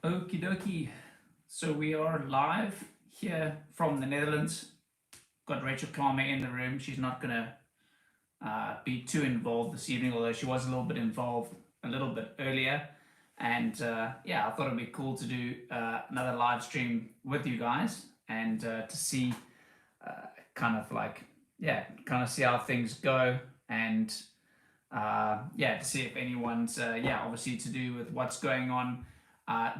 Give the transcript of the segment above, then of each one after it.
Okie dokie. So we are live here from the Netherlands. Got Rachel Klarmer in the room. She's not going to be too involved this evening, although she was a little bit involved a little bit earlier. And yeah, I thought it'd be cool to do another live stream with you guys and to see kind of like, yeah, kind of see how things go and yeah, to see if anyone's, yeah, obviously to do with what's going on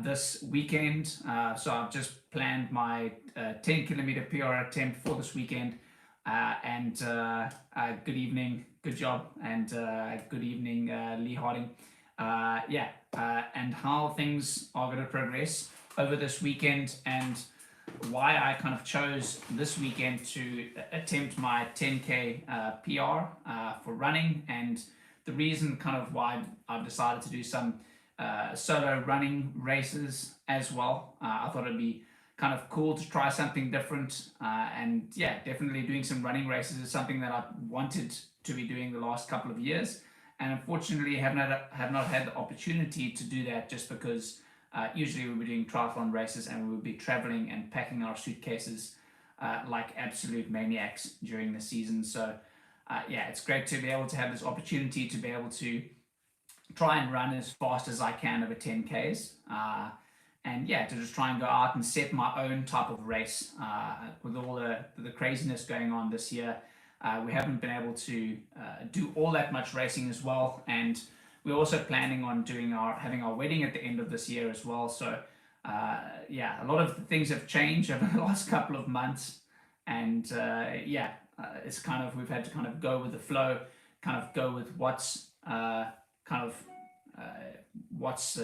this weekend. So I've just planned my 10 kilometer PR attempt for this weekend. And good evening, good job, and good evening, Lee Harding. Yeah, and how things are going to progress over this weekend, and why I kind of chose this weekend to attempt my 10K PR for running, and the reason kind of why I've decided to do some solo running races as well. I thought it'd be kind of cool to try something different, and yeah, definitely doing some running races is something that I've wanted to be doing the last couple of years, and unfortunately have not had the opportunity to do that just because usually we'll be doing triathlon races and we'll be traveling and packing our suitcases like absolute maniacs during the season. So yeah, it's great to be able to have this opportunity to be able to try and run as fast as I can over 10Ks. And yeah, to just try and go out and set my own type of race with all the craziness going on this year. We haven't been able to do all that much racing as well, and we're also planning on having our wedding at the end of this year as well. So yeah, a lot of things have changed over the last couple of months, and yeah, it's kind of we've had to kind of go with the flow, kind of go with what's kind of what's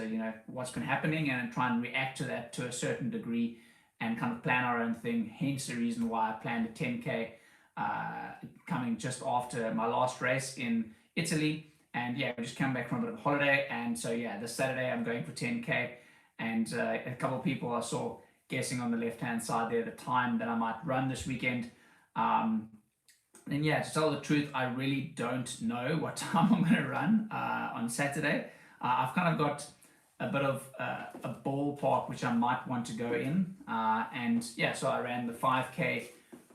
what's been happening and try and react to that to a certain degree and kind of plan our own thing. Hence the reason why I planned a 10K coming just after my last race in Italy. And yeah, we just come back from a bit of a holiday, and so yeah, this Saturday I'm going for 10K, and a couple of people I saw guessing on the left hand side there the time that I might run this weekend. And yeah, to tell the truth, I really don't know what time I'm going to run on Saturday. I've kind of got a bit of a ballpark which I might want to go in, and yeah, so I ran the 5K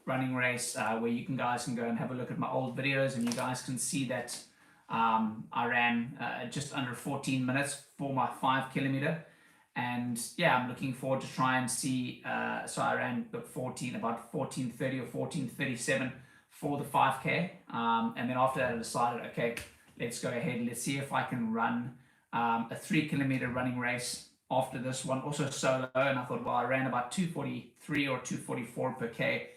running race where you guys can go and have a look at my old videos, and you guys can see that I ran just under 14 minutes for my 5 kilometer. And yeah, I'm looking forward to try and see. So I ran about 14:30 or 14:37 for the 5K. And then after that, I decided, okay, let's go ahead. Let's see if I can run a 3 kilometer running race after this one, also solo. And I thought, well, I ran about 2:43 or 2:44 per K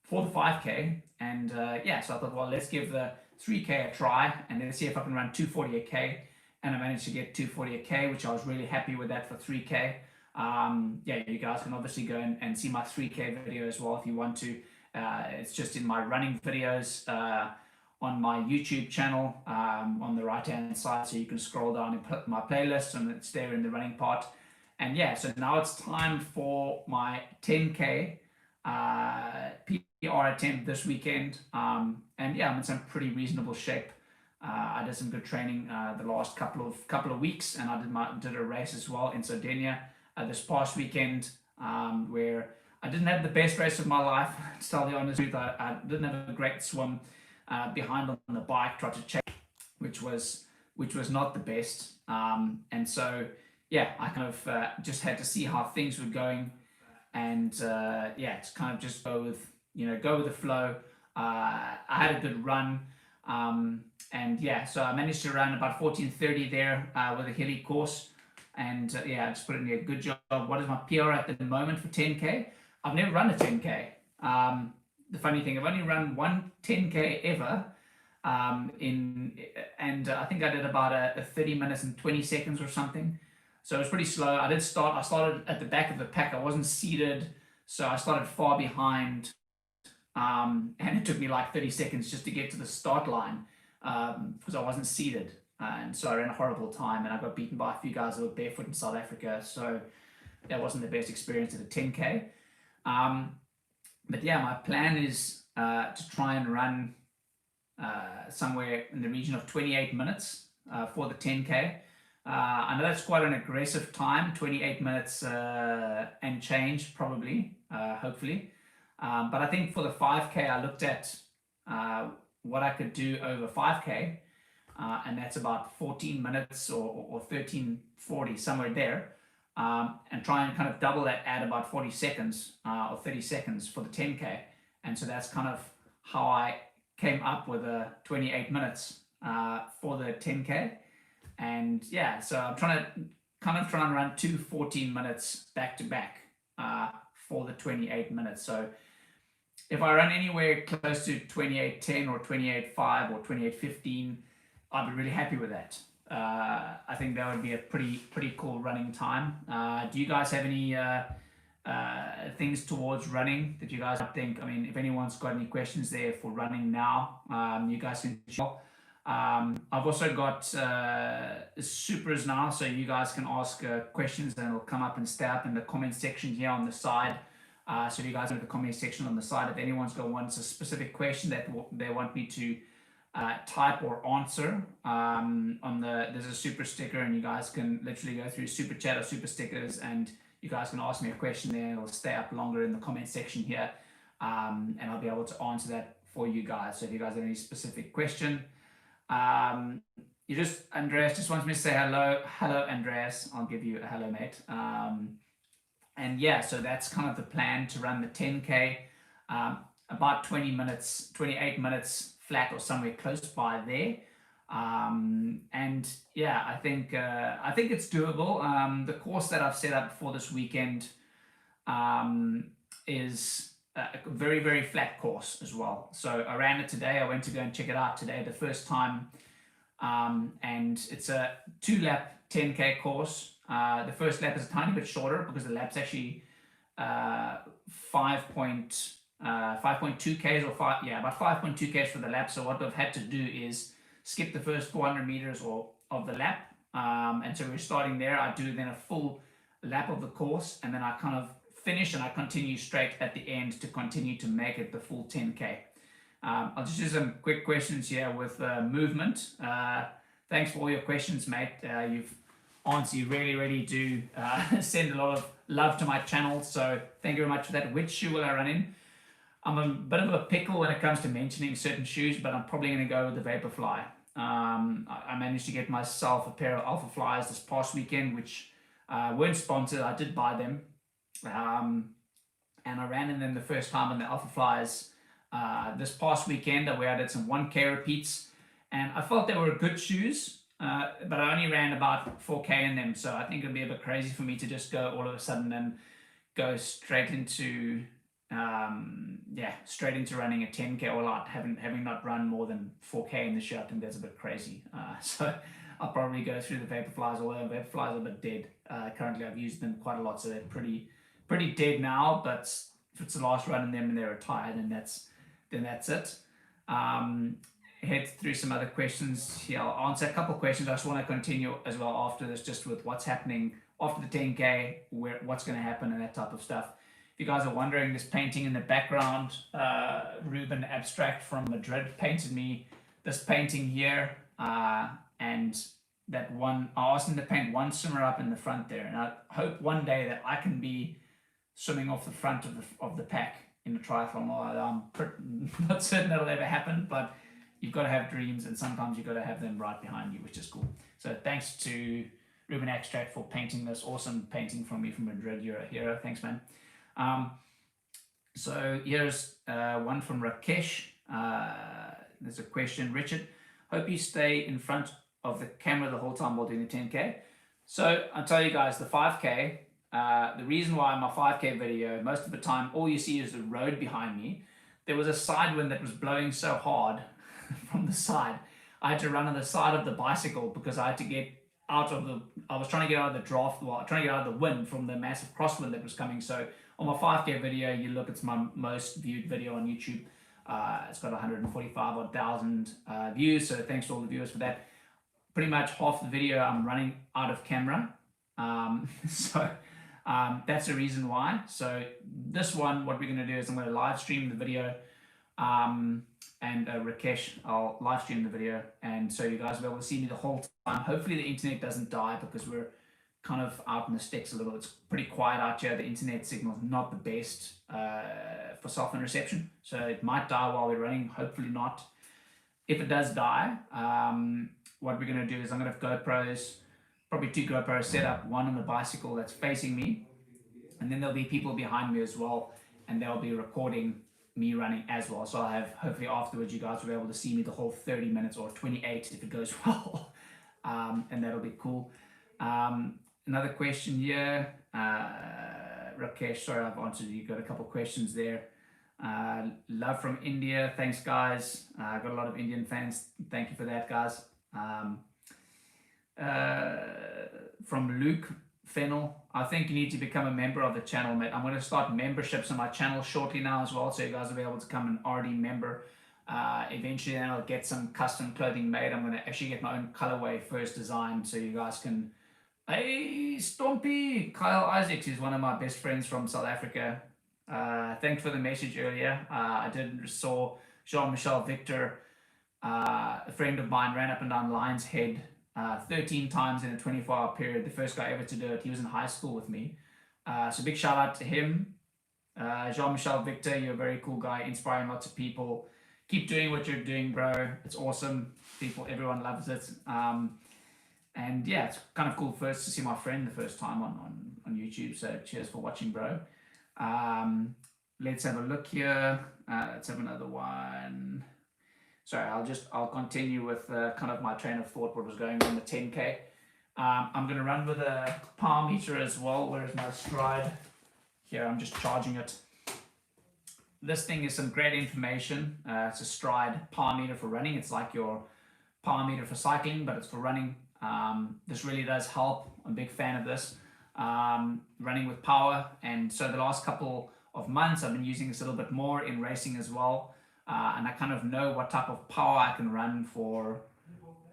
for the 5K. And yeah, so I thought, well, let's give the 3K a try and let's see if I can run 2:40 a K. And I managed to get 2:40 a K, which I was really happy with that for 3K. Yeah, you guys can obviously go and see my 3K video as well if you want to. It's just in my running videos on my YouTube channel on the right hand side, so you can scroll down and put my playlist and it's there in the running part. And yeah, so now it's time for my 10K PR attempt this weekend. And yeah, I'm in some pretty reasonable shape. I did some good training the last couple of weeks, and I did a race as well in Sardinia this past weekend, where I didn't have the best race of my life. To tell the honest truth, I didn't have a great swim behind on the bike, tried to chase, which was not the best. And so yeah, I kind of just had to see how things were going, and yeah, it's kind of just go with the flow. I had a good run. And yeah, so I managed to run about 14:30 there with a hilly course, and yeah, I just put in a good job. What is my PR at the moment for 10K? I've never run a 10K. The funny thing, I've only run one 10K ever, and I think I did about a 30 minutes and 20 seconds or something. So it was pretty slow. I started at the back of the pack. I wasn't seated, so I started far behind. And it took me like 30 seconds just to get to the start line because I wasn't seated. And so I ran a horrible time, and I got beaten by a few guys that were barefoot in South Africa. So that wasn't the best experience at a 10K. But yeah, my plan is to try and run somewhere in the region of 28 minutes for the 10K. I know that's quite an aggressive time, 28 minutes and change, probably, hopefully. But I think for the 5K, I looked at what I could do over 5K, and that's about 14 minutes or 13:40, somewhere there. And try and kind of double that at about 40 seconds or 30 seconds for the 10K. And so that's kind of how I came up with 28 minutes for the 10K. And yeah, so I'm trying to run two 14 minutes back to back for the 28 minutes. So if I run anywhere close to 28:10 or 28:5 or 28:15, I'd be really happy with that. I think that would be a pretty cool running time. Do you guys have any things towards running that you guys think? I mean, if anyone's got any questions there for running now, you guys can share. I've also got supers now, so you guys can ask questions and it'll come up and stay up in the comment section here on the side. So if you guys go to the comment section on the side, if anyone's got wants a specific question that they want me to type or answer, there's a super sticker, and you guys can literally go through super chat or super stickers, and you guys can ask me a question there, and it'll stay up longer in the comment section here, and I'll be able to answer that for you guys. So if you guys have any specific question, Andreas just wants me to say hello. Hello, Andreas. I'll give you a hello, mate. And yeah, so that's kind of the plan to run the 10K, about 20 minutes, 28 minutes flat or somewhere close by there. And yeah, I think it's doable. The course that I've set up for this weekend is a very, very flat course as well. So I ran it today. I went to go and check it out today, the first time. And it's a 2-lap 10K course. The first lap is a tiny bit shorter because the lap's actually 5.2 Ks or about 5.2 Ks for the lap. So what I've had to do is skip the first 400 meters of the lap. And so we're starting there. I do then a full lap of the course, and then I kind of finish and I continue straight at the end to continue to make it the full 10K. I'll just do some quick questions here with movement. Thanks for all your questions, mate. You really do send a lot of love to my channel, so thank you very much for that. Which shoe will I run in? I'm a bit of a pickle when it comes to mentioning certain shoes, but I'm probably going to go with the Vaporfly. I managed to get myself a pair of Alpha Flies this past weekend, which weren't sponsored. I did buy them, and I ran in them the first time on the Alpha Flies this past weekend, where I did some 1K repeats, and I felt they were good shoes. But I only ran about 4K in them, so I think it'd be a bit crazy for me to just go all of a sudden and go straight into running a 10K all out, having not run more than 4K in the shoe. I think that's a bit crazy. So I'll probably go through the Vaporflies, although Vaporflies are a bit dead. Currently, I've used them quite a lot, so they're pretty dead now. But if it's the last run in them and they're retired, then that's it. Head through some other questions here. I'll answer a couple of questions. I just want to continue as well after this, just with what's happening after the 10K, what's going to happen and that type of stuff. If you guys are wondering, this painting in the background, Ruben Abstract from Madrid painted me this painting here, and that one, I asked him to paint one swimmer up in the front there, and I hope one day that I can be swimming off the front of the pack in the triathlon. I'm not certain that'll ever happen, but you've got to have dreams, and sometimes you've got to have them right behind you, which is cool. So thanks to Ruben Abstract for painting this awesome painting from me from Madrid. You're a hero. Thanks, man. So here's one from Rakesh. There's a question. Richard, hope you stay in front of the camera the whole time while doing the 10K. So I'll tell you guys, the 5K, the reason why my 5K video, most of the time, all you see is the road behind me. There was a side wind that was blowing so hard from the side. I had to run on the side of the bicycle because I had to get I was trying to get out of the draft, trying to get out of the wind from the massive crosswind that was coming. So on my 5K video, you look, it's my most viewed video on YouTube. It's got 145,000 views, so thanks to all the viewers for that. Pretty much half the video I'm running out of camera. So that's the reason why. So this one, what we're going to do is I'm going to live stream the video And Rakesh, I'll live stream the video, and so you guys will be able to see me the whole time. Hopefully the internet doesn't die because we're kind of out in the sticks a little. It's pretty quiet out here. The internet signal is not the best for cell phone reception, so it might die while we're running. Hopefully not. If it does die, what we're going to do is I'm going to have GoPros, probably 2 GoPros set up, one on the bicycle that's facing me, and then there'll be people behind me as well, and they'll be recording me running as well. So I'll have, hopefully afterwards, you guys will be able to see me the whole 30 minutes or 28 if it goes well, and that'll be cool. Another question here, Rakesh, sorry I've answered you, got a couple questions there. Love from India, thanks guys. Got a lot of Indian fans, thank you for that, guys. From Luke Fennel, I think you need to become a member of the channel, mate. I'm going to start memberships on my channel shortly now as well, so you guys will be able to become an RD member. Eventually then I'll get some custom clothing made. I'm going to actually get my own colorway first designed so you guys can... Hey Stompy, Kyle Isaacs is one of my best friends from South Africa. Thanks for the message earlier. I saw Jean-Michel Victor, a friend of mine, ran up and down Lion's Head 13 times in a 24-hour period. The first guy ever to do it. He was in high school with me. So big shout out to him. Jean-Michel Victor, you're a very cool guy, inspiring lots of people. Keep doing what you're doing, bro. It's awesome. Everyone loves it. And yeah, it's kind of cool first to see my friend the first time on YouTube. So cheers for watching, bro. Let's have a look here. Let's have another one. Sorry, I'll continue with kind of my train of thought, what was going on the 10K. I'm going to run with a power meter as well. Where's my stride? Here, I'm just charging it. This thing is some great information. It's a stride power meter for running. It's like your power meter for cycling, but it's for running. This really does help. I'm a big fan of this. Running with power, and so the last couple of months I've been using this a little bit more in racing as well, and I kind of know what type of power I can run for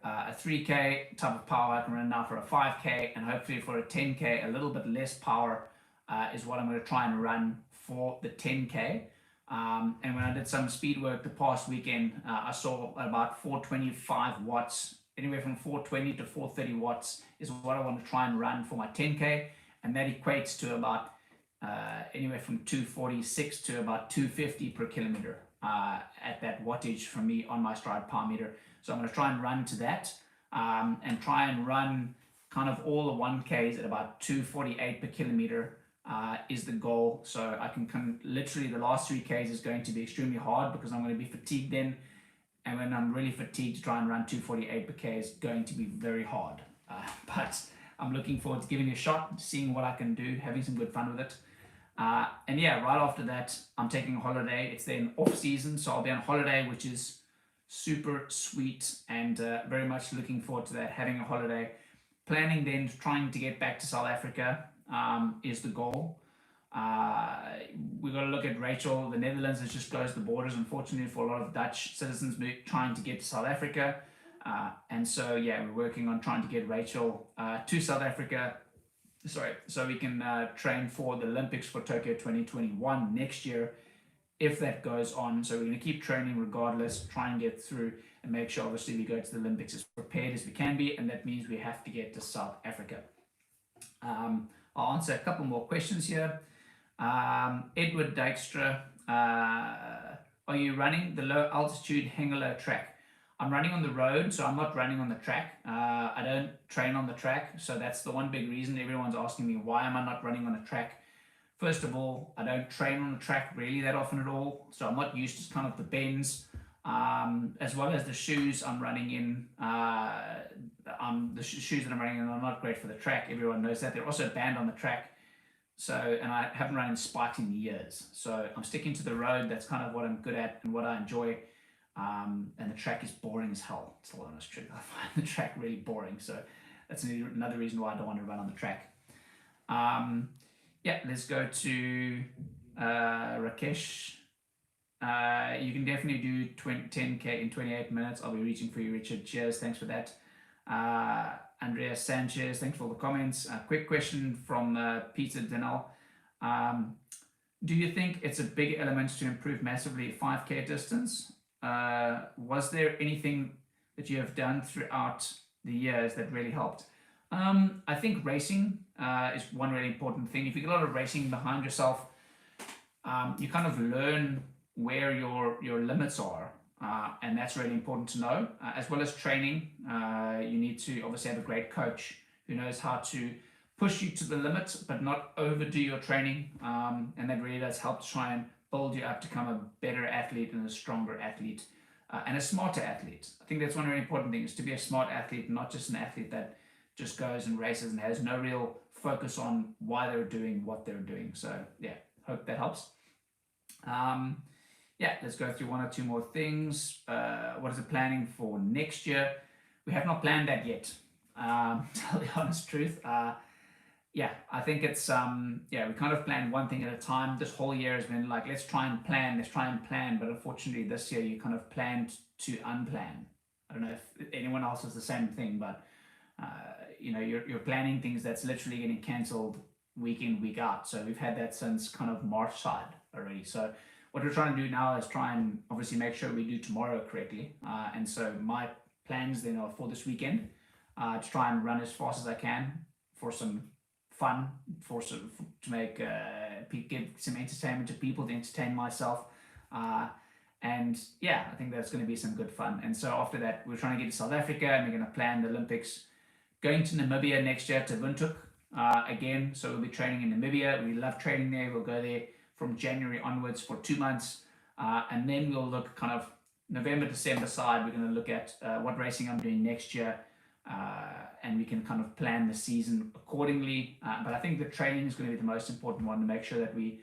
a 3K, type of power I can run now for a 5K, and hopefully for a 10K a little bit less power is what I'm going to try and run for the 10K. And when I did some speed work the past weekend, I saw about 425 watts, anywhere from 420 to 430 watts is what I want to try and run for my 10K, and that equates to about anywhere from 246 to about 250 per kilometer at that wattage from me on my stride power meter. So I'm going to try and run to that, and try and run kind of all the 1Ks at about 248 per kilometer is the goal. So I can literally, the last 3Ks is going to be extremely hard because I'm going to be fatigued then, and when I'm really fatigued, to try and run 248 per K is going to be very hard. But I'm looking forward to giving it a shot, seeing what I can do, having some good fun with it. And yeah, right after that, I'm taking a holiday. It's then off season, so I'll be on holiday, which is super sweet, and very much looking forward to that, having a holiday. Planning then, trying to get back to South Africa is the goal. We've got to look at Rachel. The Netherlands has just closed the borders, unfortunately, for a lot of Dutch citizens trying to get to South Africa. And so, yeah, we're working on trying to get Rachel to South Africa, so we can train for the Olympics for Tokyo 2021 next year, if that goes on. So we're going to keep training regardless, try and get through and make sure, obviously, we go to the Olympics as prepared as we can be, and that means we have to get to South Africa. I'll answer a couple more questions here. Edward Dykstra, are you running the low altitude Hengelo track? I'm running on the road, so I'm not running on the track. I don't train on the track, so that's the one big reason everyone's asking me, why am I not running on a track? First of all, I don't train on the track really that often at all, so I'm not used to kind of the bends, as well as the shoes I'm running in. The shoes that I'm running in are not great for the track. Everyone knows that. They're also banned on the track. So, and I haven't run in spikes in years. So I'm sticking to the road. That's kind of what I'm good at and what I enjoy. And the track is boring as hell. It's the honest truth. I find the track really boring. So that's another reason why I don't want to run on the track. Yeah, let's go to Rakesh. You can definitely do 10K in 28 minutes. I'll be reaching for you, Richard. Cheers. Thanks for that. Andrea Sanchez, thanks for all the comments. Quick question from Peter Denell. Do you think it's a big element to improve massively 5K distance? Was there anything that you have done throughout the years that really helped? I think racing is one really important thing. If you get a lot of racing behind yourself, you kind of learn where your limits are, and that's really important to know. As well as training, you need to obviously have a great coach who knows how to push you to the limit, but not overdo your training, and that really does help to try and build you up to become a better athlete and a stronger athlete, and a smarter athlete. I think that's one really important thing, is to be a smart athlete, not just an athlete that just goes and races and has no real focus on why they're doing what they're doing. So yeah, hope that helps. Yeah, let's go through one or two more things. What is the planning for next year? We have not planned that yet. To tell the honest truth. Yeah, I think it's yeah, we kind of plan one thing at a time. This whole year has been like, let's try and plan, but unfortunately this year you kind of planned to unplan. I don't know if anyone else has the same thing, but you know, you're planning things that's literally getting cancelled week in, week out. So we've had that since kind of March side already. So what we're trying to do now is try and obviously make sure we do tomorrow correctly. And so my plans then are for this weekend, to try and run as fast as I can for some fun, to make give some entertainment to people, to entertain myself, and yeah, I think that's going to be some good fun. And so after that, we're trying to get to South Africa, and we're going to plan the Olympics, going to Namibia next year to Windhoek again. So we'll be training in Namibia. We love training there. We'll go there from January onwards for 2 months, and then we'll look kind of November, December side. We're going to look at what racing I'm doing next year. And we can kind of plan the season accordingly. But I think the training is going to be the most important one, to make sure that we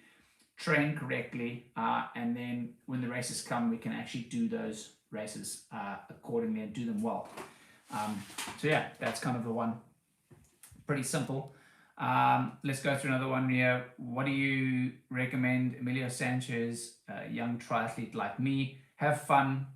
train correctly, and then when the races come, we can actually do those races accordingly and do them well. So yeah, that's kind of the one. Pretty simple. Let's go through another one here. What do you recommend Emilio Sanchez, a young triathlete like me? Have fun.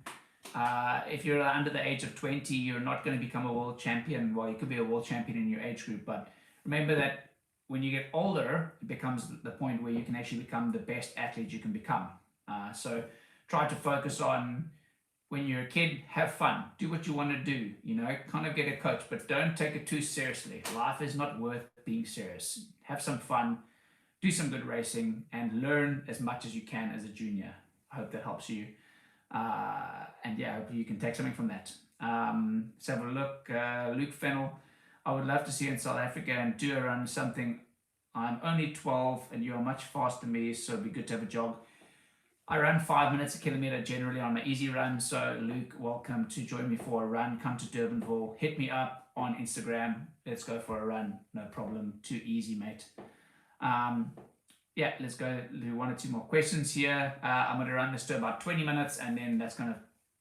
If you're under the age of 20, you're not going to become a world champion. Well, you could be a world champion in your age group, but remember that when you get older, it becomes the point where you can actually become the best athlete you can become. So try to focus on, when you're a kid, have fun, do what you want to do, you know, kind of get a coach, but don't take it too seriously. Life is not worth being serious. Have some fun, do some good racing, and learn as much as you can as a junior. I hope that helps you. And yeah, I hope you can take something from that. Let's have a look. Luke Fennell, I would love to see you in South Africa and do a run something. I'm only 12 and you are much faster than me, so it'd be good to have a jog. I run 5 minutes a kilometer generally on my easy run. So Luke, welcome to join me for a run. Come to Durbanville, hit me up on Instagram. Let's go for a run. No problem. Too easy, mate. Yeah, let's go do one or two more questions here. I'm going to run this to about 20 minutes, and then that's going to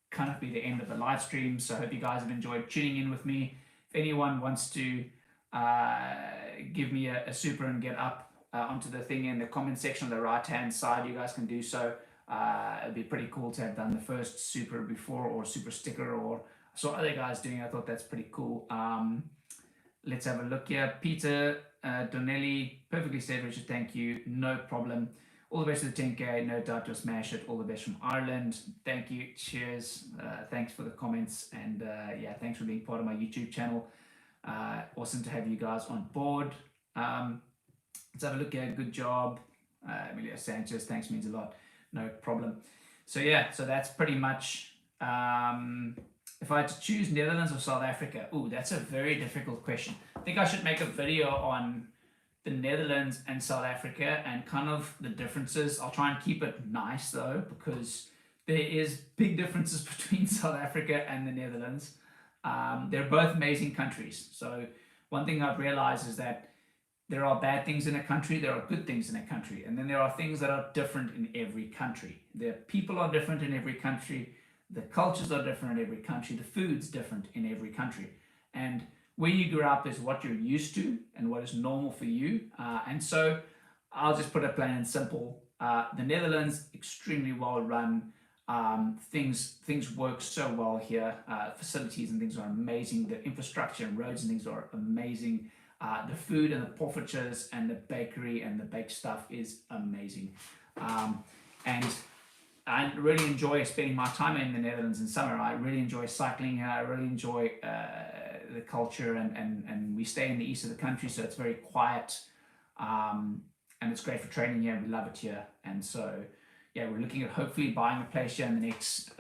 kind of be the end of the live stream. So I hope you guys have enjoyed tuning in with me. If anyone wants to give me a super and get up onto the thing in the comment section on the right hand side, you guys can do so. It'd be pretty cool to have done the first super before, or super sticker, or I saw other guys doing it. I thought that's pretty cool. Let's have a look here. Peter Donnelly, perfectly said, Richard, thank you, no problem. All the best to the 10K, no doubt you'll smash it. All the best from Ireland. Thank you, cheers. Thanks for the comments, and yeah, thanks for being part of my YouTube channel. Awesome to have you guys on board. Let's have a look here. Good job, Emilio Sanchez, thanks, means a lot. No problem. So yeah, so that's pretty much, if I had to choose Netherlands or South Africa, ooh, that's a very difficult question. I think I should make a video on the Netherlands and South Africa and kind of the differences. I'll try and keep it nice though, because there is big differences between South Africa and the Netherlands. They're both amazing countries. So one thing I've realized is that there are bad things in a country, there are good things in a country, and then there are things that are different in every country. The people are different in every country, the cultures are different in every country, the food's different in every country. And where you grew up is what you're used to and what is normal for you. And so I'll just put it plain and simple. The Netherlands, extremely well run. Things work so well here. Facilities and things are amazing. The infrastructure and roads and things are amazing. The food and the poffertjes and the bakery and the baked stuff is amazing. And I really enjoy spending my time in the Netherlands in summer. I really enjoy cycling here. I really enjoy the culture, and we stay in the east of the country, so it's very quiet, and it's great for training here. We love it here, and so yeah, we're looking at hopefully buying a place here in the next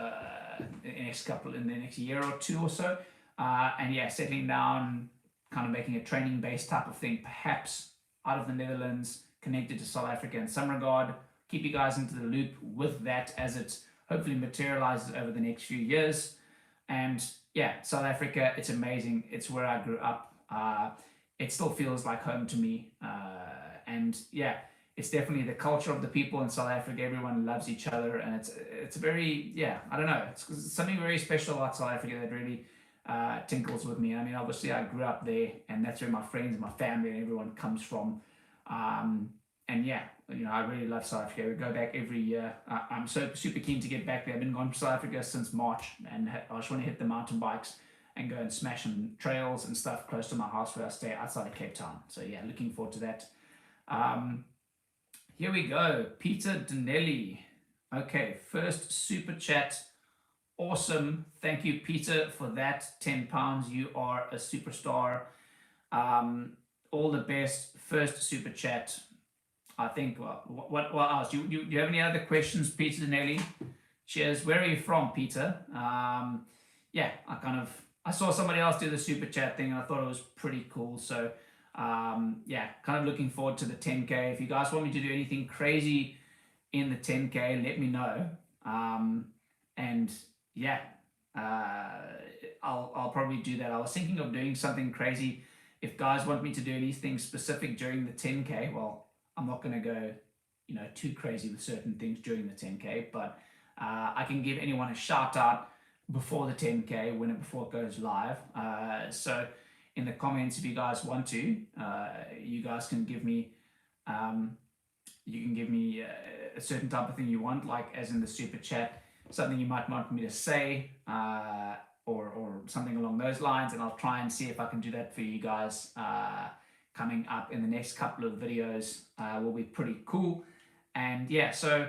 in the next year or two or so, and yeah, settling down, kind of making a training based type of thing, perhaps out of the Netherlands, connected to South Africa in some regard. Keep you guys into the loop with that as it hopefully materializes over the next few years. And yeah, South Africa, it's amazing. It's where I grew up. It still feels like home to me. And yeah, it's definitely the culture of the people in South Africa. Everyone loves each other, and it's very, yeah, I don't know. It's something very special about South Africa that really tinkles with me. I mean, obviously, I grew up there, and that's where my friends, my family, and everyone comes from. And yeah, I really love South Africa. We go back every year. I'm so super keen to get back there. I've been gone to South Africa since March, and I just want to hit the mountain bikes and go and smash some trails and stuff close to my house where I stay outside of Cape Town. So yeah, looking forward to that. Here we go. Peter Dinelli. Okay, first super chat. Awesome. Thank you, Peter, for that. £10. You are a superstar. All the best. First super chat. I think, well, what else? Do you have any other questions, Peter Dinelli? Cheers. Where are you from, Peter? Yeah, I saw somebody else do the super chat thing, and I thought it was pretty cool. So, yeah, kind of looking forward to the 10K. If you guys want me to do anything crazy in the 10K, let me know. And yeah, I'll probably do that. I was thinking of doing something crazy. If guys want me to do anything specific during the 10K, well, I'm not going to go, too crazy with certain things during the 10K, but I can give anyone a shout out before the 10K, before it goes live. So in the comments, if you guys want to, you guys can give me, a certain type of thing you want, like as in the super chat, something you might want me to say, or something along those lines, and I'll try and see if I can do that for you guys. Coming up in the next couple of videos will be pretty cool. And yeah, so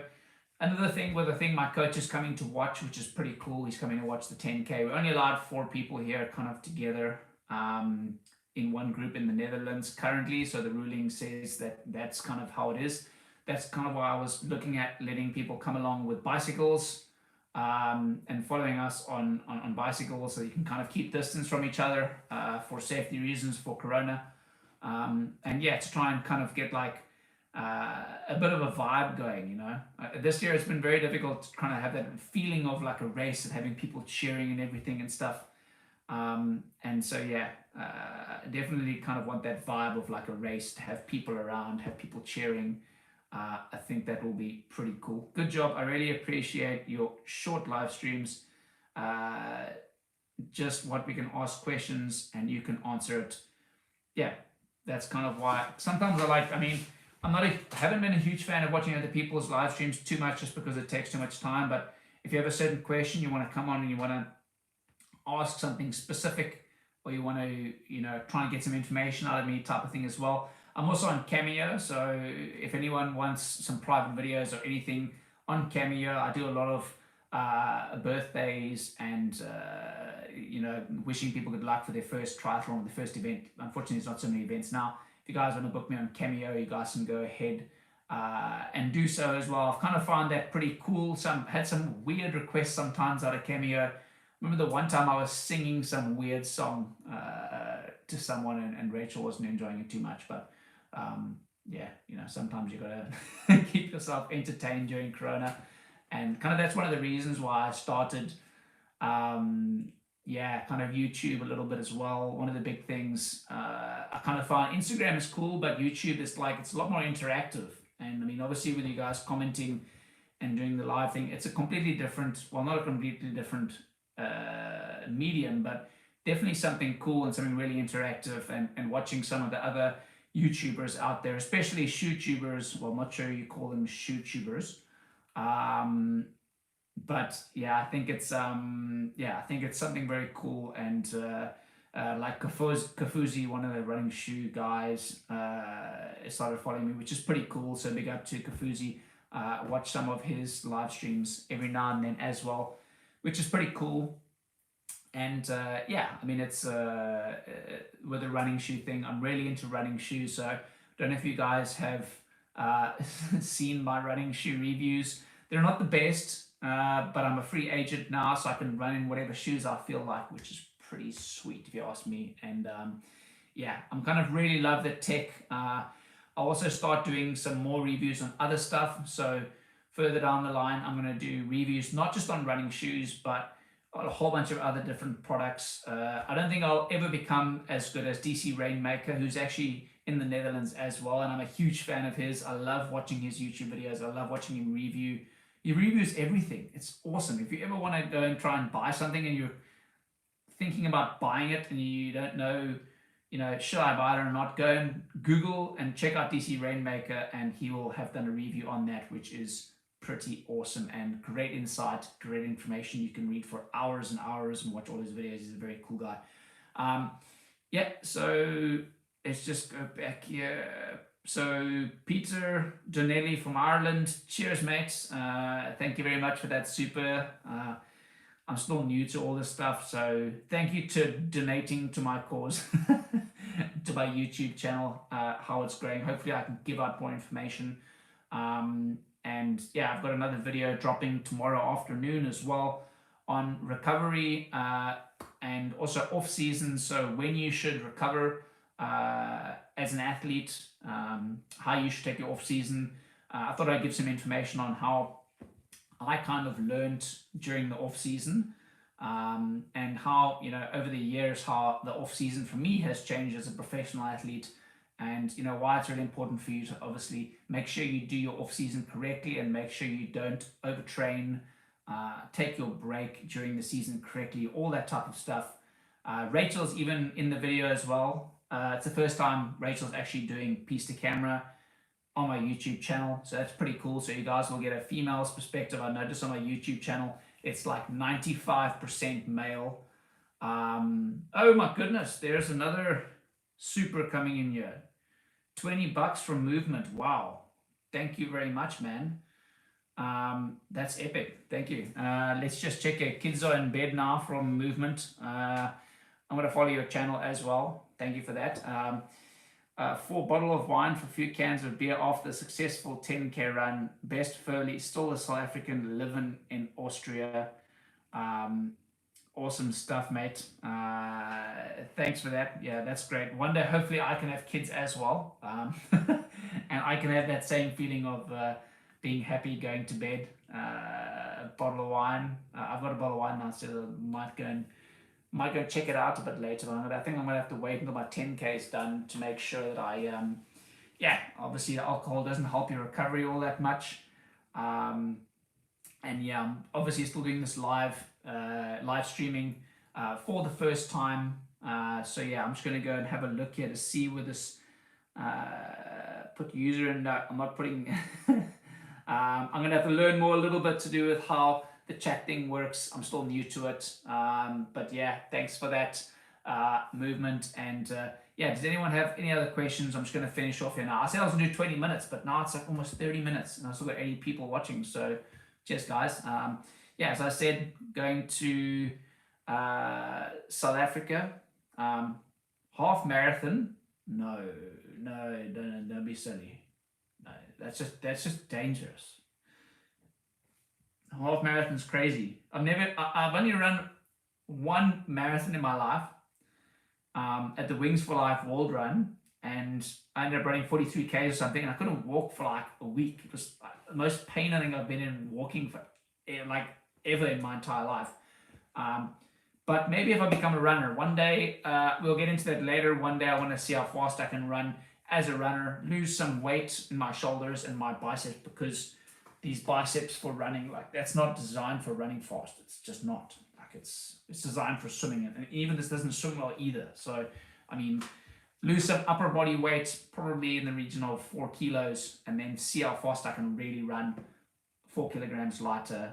another thing my coach is coming to watch, which is pretty cool. He's coming to watch the 10K. We're only allowed 4 people here kind of together in one group in the Netherlands currently, so the ruling says that that's kind of how it is. That's kind of why I was looking at letting people come along with bicycles, and following us on bicycles, so you can kind of keep distance from each other for safety reasons, for Corona. And yeah, to try and kind of get like a bit of a vibe going, This year it's been very difficult to kind of have that feeling of like a race and having people cheering and everything and stuff. And so yeah, definitely kind of want that vibe of like a race, to have people around, have people cheering. I think that will be pretty cool. Good job. I really appreciate your short live streams. Just what we can ask questions and you can answer it. Yeah, that's kind of why sometimes I haven't been a huge fan of watching other people's live streams too much, just because it takes too much time. But if you have a certain question, you want to come on and you want to ask something specific, or you want to, try and get some information out of me type of thing as well. I'm also on Cameo, so if anyone wants some private videos or anything on Cameo, I do a lot of birthdays and wishing people good luck for their first triathlon or the first event. Unfortunately, there's not so many events now. If you guys want to book me on Cameo, you guys can go ahead and do so as well. I've kind of found that pretty cool. Had some weird requests sometimes out of Cameo. Remember the one time I was singing some weird song to someone, and Rachel wasn't enjoying it too much, but yeah, sometimes you gotta keep yourself entertained during Corona, and kind of that's one of the reasons why I started kind of YouTube a little bit as well. One of the big things, I kind of find Instagram is cool, but YouTube is it's a lot more interactive. And I mean, obviously with you guys commenting and doing the live thing, it's a completely different, well, not a completely different medium, but definitely something cool and something really interactive. And watching some of the other YouTubers out there, especially shootubers, well, I'm not sure you call them shootubers, but yeah, I think it's something very cool. And like Kafuzi, one of the running shoe guys, started following me, which is pretty cool. So big up to Kafuzi. watch some of his live streams every now and then as well, which is pretty cool. And yeah, I mean, it's with the running shoe thing, I'm really into running shoes. So I don't know if you guys have seen my running shoe reviews. They're not the best, but I'm a free agent now, so I can run in whatever shoes I feel like, which is pretty sweet if you ask me. And yeah, I'm kind of really love the tech. I'll also start doing some more reviews on other stuff. So further down the line, I'm going to do reviews not just on running shoes, but a whole bunch of other different products. I don't think I'll ever become as good as DC Rainmaker, who's actually in the Netherlands as well, and I'm a huge fan of his. I love watching his YouTube videos. I love watching him review. He reviews everything. It's awesome. If you ever want to go and try and buy something and you're thinking about buying it and you don't know, should I buy it or not, go and Google and check out DC Rainmaker, and he will have done a review on that, which is pretty awesome and great insight, great information. You can read for hours and hours and watch all his videos. He's a very cool guy. Yeah, so let's just go back here. So Peter Donnelly from Ireland, cheers mates. Thank you very much for that super. I'm still new to all this stuff, so thank you to donating to my cause, to my YouTube channel, how it's growing. Hopefully I can give out more information. And yeah, I've got another video dropping tomorrow afternoon as well on recovery and also off season. So when you should recover as an athlete, how you should take your off season. I thought I'd give some information on how I kind of learned during the off season, and how, over the years, how the off season for me has changed as a professional athlete, and why it's really important for you to obviously make sure you do your off season correctly and make sure you don't overtrain, take your break during the season correctly, all that type of stuff. Rachel's even in the video as well. It's the first time Rachel's actually doing piece to camera on my YouTube channel, so that's pretty cool. So you guys will get a female's perspective. I noticed on my YouTube channel it's like 95% male. Oh my goodness, there's another super coming in here. $20 from Movement. Wow, thank you very much, man. That's epic. Thank you. Let's just check it. Kids are in bed now from Movement. I'm going to follow your channel as well. Thank you for that. 4 bottle of wine for a few cans of beer after a successful 10K run. Best Furley, still a South African living in Austria. Awesome stuff, mate. Thanks for that. Yeah, that's great. One day, hopefully, I can have kids as well. And I can have that same feeling of being happy going to bed. A bottle of wine. I've got a bottle of wine now, so I might go check it out a bit later on. I think I'm going to have to wait until my 10K is done to make sure that I, yeah, obviously the alcohol doesn't help your recovery all that much. And yeah, I'm obviously still doing this live streaming for the first time. So yeah, I'm just going to go and have a look here to see where this, put user in, I'm not putting, I'm going to have to learn more a little bit to do with how the chat thing works. I'm still new to it, but yeah, thanks for that Movement. And yeah, does anyone have any other questions? I'm just going to finish off here now. I said I was going to do 20 minutes, but now it's like almost 30 minutes, and I've still got 80 people watching. So cheers, guys. Yeah, as I said, going to South Africa, half marathon. No, don't be silly. No, that's just dangerous. Half marathon's crazy. I've only run one marathon in my life, at the Wings for Life World Run, and I ended up running 43 Ks or something, and I couldn't walk for like a week. It was the most pain I think I've been in walking for like ever in my entire life. But maybe if I become a runner one day, we'll get into that later. One day I want to see how fast I can run as a runner, lose some weight in my shoulders and my biceps, because these biceps for running, like, that's not designed for running fast. It's just not. Like, it's designed for swimming, and even this doesn't swim well either. So I mean, lose some upper body weight, probably in the region of 4 kilos, and then see how fast I can really run 4 kilograms lighter.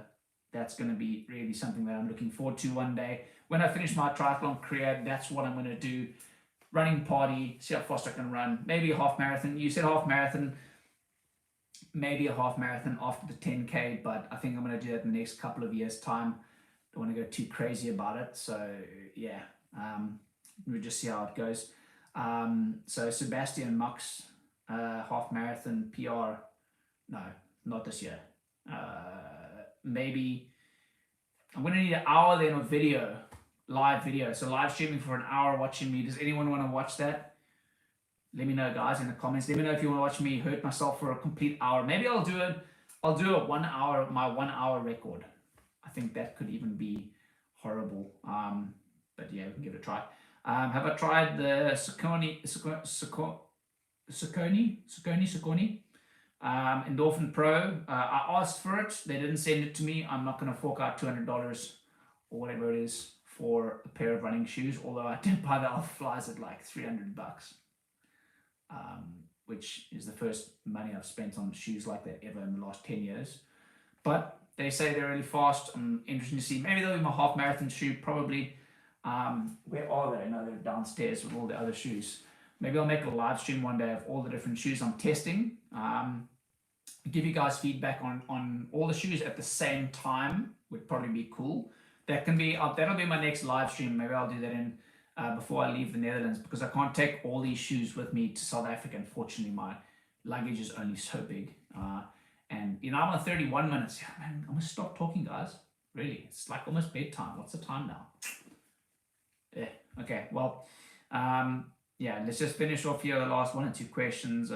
That's going to be really something that I'm looking forward to one day. When I finish my triathlon career, that's what I'm going to do. Running party, see how fast I can run. Maybe a half marathon. You said half marathon. maybe a half marathon after the 10K, but I think I'm going to do that in the next couple of years' time. Don't want to go too crazy about it. So yeah, we'll just see how it goes. So Sebastian Max, half marathon PR. No, not this year. Maybe I'm going to need an hour then of video, live video. So live streaming for an hour watching me. Does anyone want to watch that? Let me know, guys, in the comments. Let me know if you want to watch me hurt myself for a complete hour. Maybe I'll do it. I'll do a 1 hour, my 1 hour record. I think that could even be horrible. But yeah, we can give it a try. Have I tried the Saucony Endorphin Pro? I asked for it. They didn't send it to me. I'm not going to fork out $200 or whatever it is for a pair of running shoes. Although I did buy the Alpha Flies at like $300. Which is the first money I've spent on shoes like that ever in the last 10 years. But they say they're really fast. I'm interested to see. Maybe they'll be my half marathon shoe, probably. Where are they? No, they're downstairs with all the other shoes. Maybe I'll make a live stream one day of all the different shoes I'm testing. Give you guys feedback on all the shoes at the same time would probably be cool. That can be, that'll be my next live stream. Maybe I'll do that in before I leave the Netherlands, because I can't take all these shoes with me to South Africa. Unfortunately, my luggage is only so big. And you know, I'm on 31 minutes. Yeah, man, I'm gonna stop talking, guys. Really, it's like almost bedtime. What's the time now? Yeah. Okay. Well, yeah. Let's just finish off here. The last 1 or 2 questions.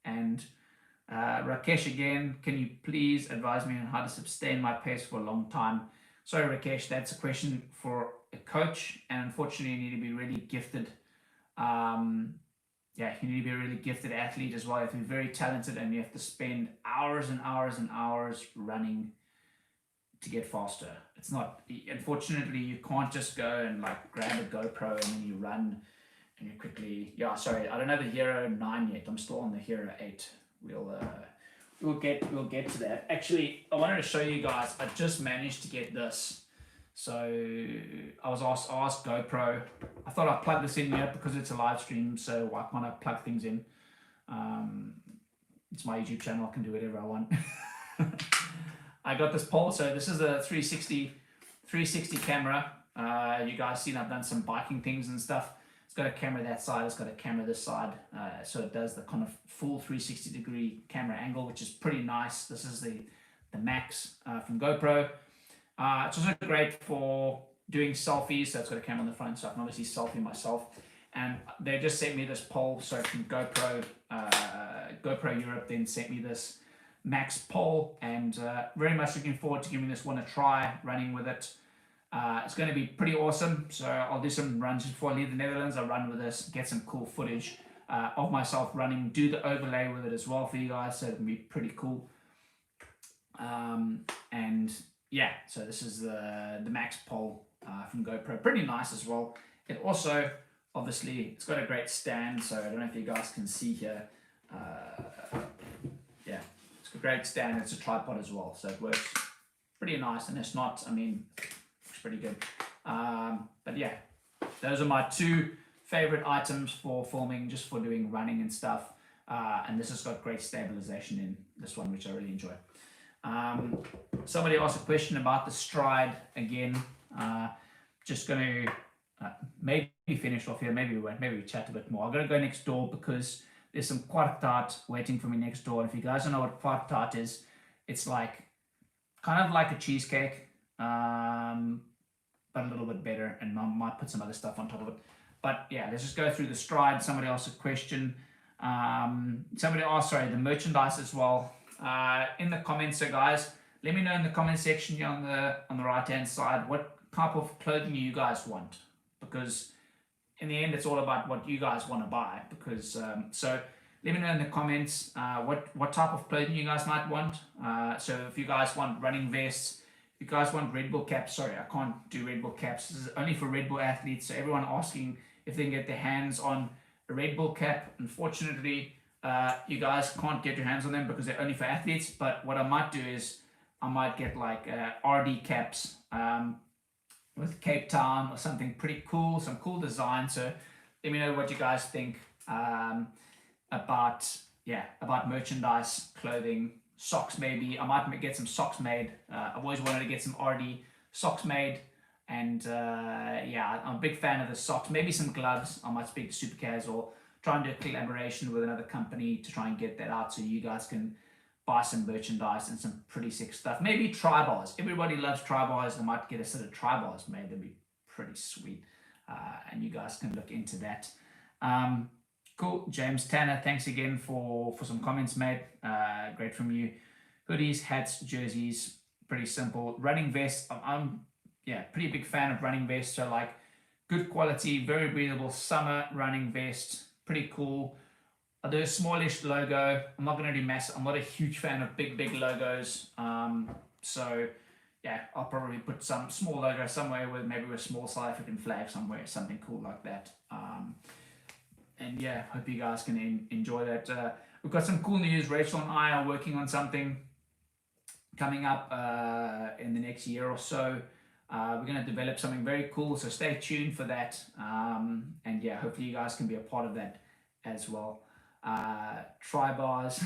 And Rakesh again. Can you please advise me on how to sustain my pace for a long time? Sorry, Rakesh. That's a question for a coach, and unfortunately, you need to be really gifted. Yeah, you need to be a really gifted athlete as well. You have to be very talented, and you have to spend hours and hours and hours running to get faster. It's not, unfortunately, you can't just go and like grab a GoPro and then you run and you quickly, yeah, sorry, I don't have the Hero 9 yet. I'm still on the Hero 8. We'll get to that. Actually, I wanted to show you guys, I just managed to get this. So I asked GoPro. I thought I'd plug this in here because it's a live stream, so why can't I plug things in? It's my YouTube channel, I can do whatever I want. I got this pole, so this is a 360 camera. You guys seen I've done some biking things and stuff. It's got a camera that side, it's got a camera this side, so it does the kind of full 360-degree camera angle, which is pretty nice. This is the Max from GoPro. It's also great for doing selfies, so it's got a camera on the front, so I can obviously selfie myself. And they just sent me this pole, so from GoPro Europe then sent me this Max pole, and very much looking forward to giving this one a try, running with it. It's going to be pretty awesome, so I'll do some runs before I leave the Netherlands. I'll run with this, get some cool footage of myself running, do the overlay with it as well for you guys, so it'll be pretty cool. And yeah, so this is the Max pole from GoPro, pretty nice as well. It also, obviously, it's got a great stand, so I don't know if you guys can see here. Yeah, it's a great stand, it's a tripod as well, so it works pretty nice, and it's not, I mean, it's pretty good. But yeah, those are my 2 favorite items for filming, just for doing running and stuff. And this has got great stabilization in this one, which I really enjoy. Somebody asked a question about the stride again. Just going to maybe finish off here, maybe we won't, maybe we chat a bit more. I'm going to go next door because there's some quite tart waiting for me next door. And if you guys don't know what quite tart is, it's like kind of like a cheesecake, but a little bit better, and I might put some other stuff on top of it. But yeah, let's just go through the stride. Somebody asked a question. Somebody asked, sorry, the merchandise as well. In the comments, so guys, let me know in the comment section here on the right hand side what type of clothing you guys want, because in the end it's all about what you guys want to buy. Because so let me know in the comments what type of clothing you guys might want. So if you guys want running vests, if you guys want Red Bull caps, sorry, I can't do Red Bull caps, this is only for Red Bull athletes. So everyone asking if they can get their hands on a Red Bull cap, unfortunately you guys can't get your hands on them because they're only for athletes. But what I might do is I might get like RD caps with Cape Town or something pretty cool, some cool design. So let me know what you guys think about yeah, about merchandise, clothing, socks maybe. I might get some socks made. I've always wanted to get some RD socks made. And yeah, I'm a big fan of the socks. Maybe some gloves. I might speak to Super Caz or try and do a collaboration with another company to try and get that out so you guys can buy some merchandise and some pretty sick stuff. Maybe tri-bars. Everybody loves tri-bars. I might get a set of tri-bars made. That'd be pretty sweet. And you guys can look into that. Cool. James Tanner, thanks again for some comments, mate. Great from you. Hoodies, hats, jerseys, pretty simple. Running vests. I'm yeah, pretty big fan of running vests. So like good quality, very breathable summer running vest. Pretty cool. I'll do a smallish logo. I'm not going to do massive. I'm not a huge fan of big logos. So yeah, I'll probably put some small logo somewhere with maybe a small South African flag somewhere, something cool like that. And yeah, hope you guys can enjoy that. We've got some cool news. Rachel and I are working on something coming up in the next year or so. We're going to develop something very cool, so stay tuned for that. And yeah, hopefully you guys can be a part of that as well. Tri-bars,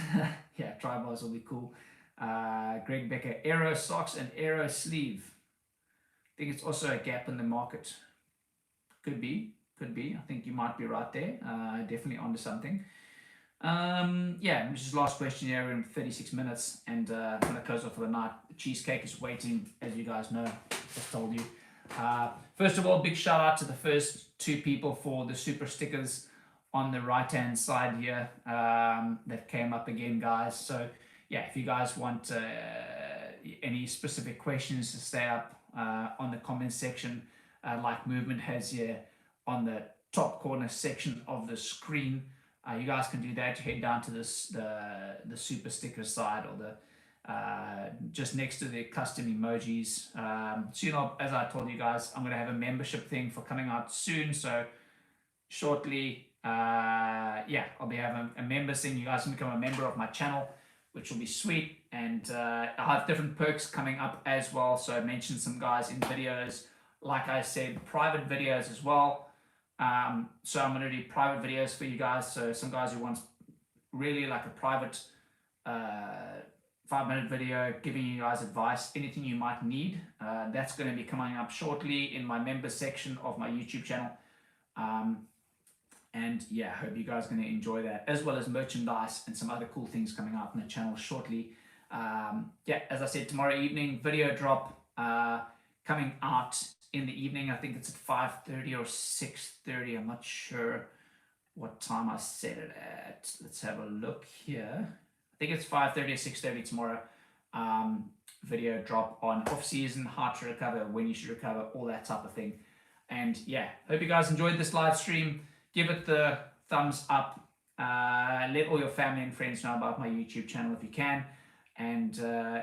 yeah, tri-bars will be cool. Greg Becker, Aero socks and Aero sleeve. I think it's also a gap in the market. Could be. I think you might be right there. Definitely onto something. Yeah, this is the last question here. We're in 36 minutes, and I'm going to close off for the night. The cheesecake is waiting, as you guys know. I've told you. First of all, big shout out to the first 2 people for the super stickers on the right hand side here that came up again, guys. So yeah, if you guys want any specific questions to stay up on the comments section, like Movement has here on the top corner section of the screen, you guys can do that. Head down to this the super sticker side, or the just next to the custom emojis. So you know, as I told you guys, I'm gonna have a membership thing for coming out soon. So shortly, yeah, I'll be having a member thing. You guys can become a member of my channel, which will be sweet. And I'll have different perks coming up as well. So I mentioned some guys in videos, like I said, private videos as well. So I'm going to do private videos for you guys. So some guys who want really like a private 5-minute video giving you guys advice, anything you might need, that's going to be coming up shortly in my members section of my YouTube channel. And yeah, hope you guys are going to enjoy that, as well as merchandise and some other cool things coming out on the channel shortly. Yeah, as I said, tomorrow evening, video drop coming out in the evening. I think it's at 5:30 or 6:30. I'm not sure what time I set it at. Let's have a look here. I think it's 5:30 or 6:30 tomorrow. Video drop on off-season, how to recover, when you should recover, all that type of thing. And yeah, hope you guys enjoyed this live stream. Give it the thumbs up. Let all your family and friends know about my YouTube channel if you can. And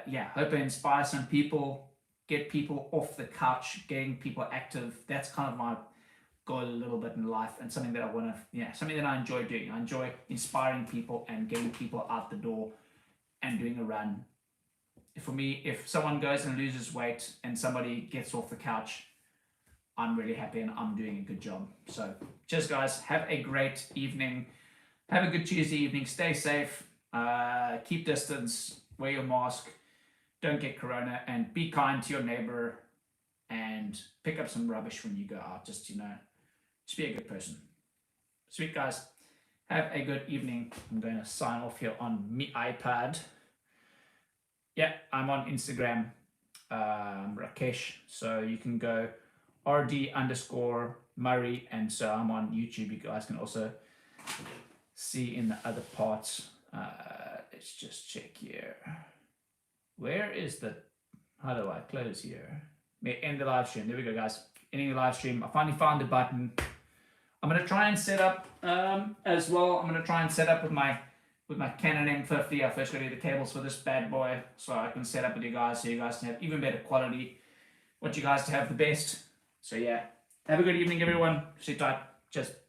yeah, hope to inspire some people, get people off the couch, getting people active. That's kind of my goal a little bit in life, and something that I want to, yeah, something that I enjoy doing. I enjoy inspiring people and getting people out the door and doing a run. For me, if someone goes and loses weight and somebody gets off the couch, I'm really happy and I'm doing a good job. So cheers, guys. Have a great evening. Have a good Tuesday evening. Stay safe. Keep distance. Wear your mask. Don't get corona, and be kind to your neighbor, and pick up some rubbish when you go out. Just, you know, just be a good person. Sweet, guys. Have a good evening. I'm going to sign off here on my iPad. Yeah, I'm on Instagram, Rakesh. So you can go RD_Murray. And so I'm on YouTube. You guys can also see in the other parts. Let's just check here. Where is the, how do I close here? End the live stream. There we go, guys. Ending the live stream. I finally found the button. I'm going to try and set up as well. I'm going to try and set up with my Canon M50. I first got to do the cables for this bad boy, so I can set up with you guys so you guys can have even better quality. Want you guys to have the best. So yeah, have a good evening, everyone. Sit tight. Cheers.